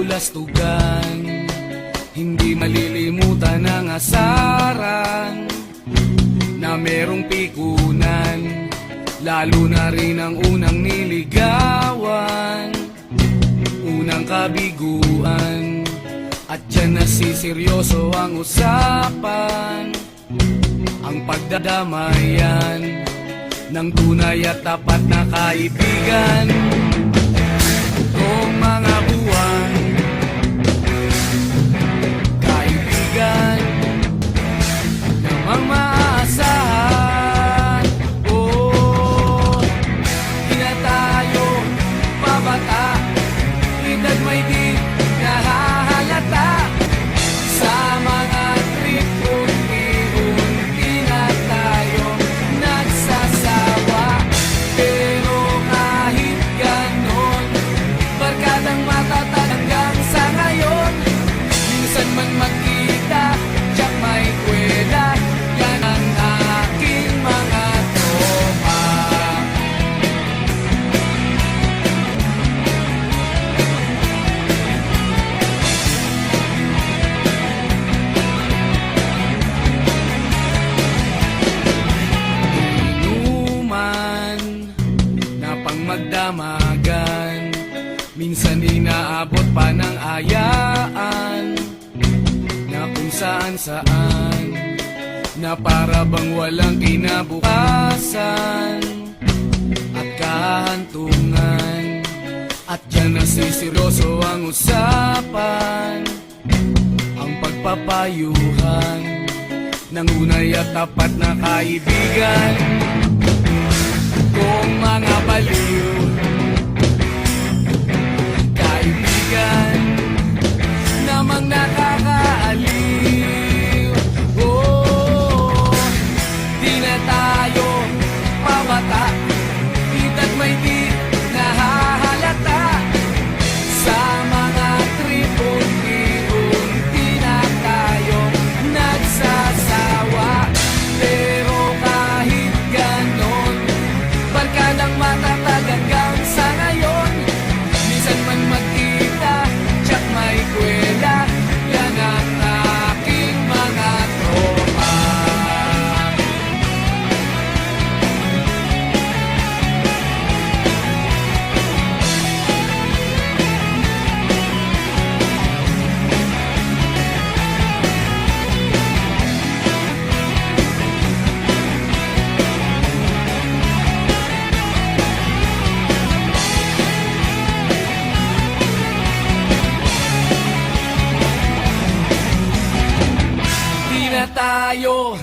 kabulastugan, hindi malilimutan ang asaran na merong pikunan, lalo na rin ang unang niligawan, unang kabiguan. At dyan nasiseryoso ang usapan, ang pagdadamayan ng tunay at tapat na kaibigan. Kung mga buwan, kaibigan namang maaasahan. Oh, di na tayo pabata, edad may di nahahalata. Sa mga trip unti-unti na tayo nagsasawa. Pero kahit ganon, barkadang matatag hanggang sa ngayon. Minsan man magkita, tiyak may kwela, yan ang aking mga tropa. Inuman na pang magdamagan, minsan inaabot pa ng ayaan, na kung saan-saan, na para bang walang kinabukasan at kahantungan. At dyan nasiseryoso ang usapan, ang pagpapayuhan ng unay at tapat na kaibigan. Kung mga baliw, kaibigan namang nakakaaliw. Oh, di na tayo pabata, edad may di nahahalata. Sa mga trip unti-unti na tayo nagsasawa. Pero kahit ganon, barkadang matatag hanggang sa ngayon. Minsan man magkita, tiyak may kwela, yan ang aking mga tropa. Di na tayo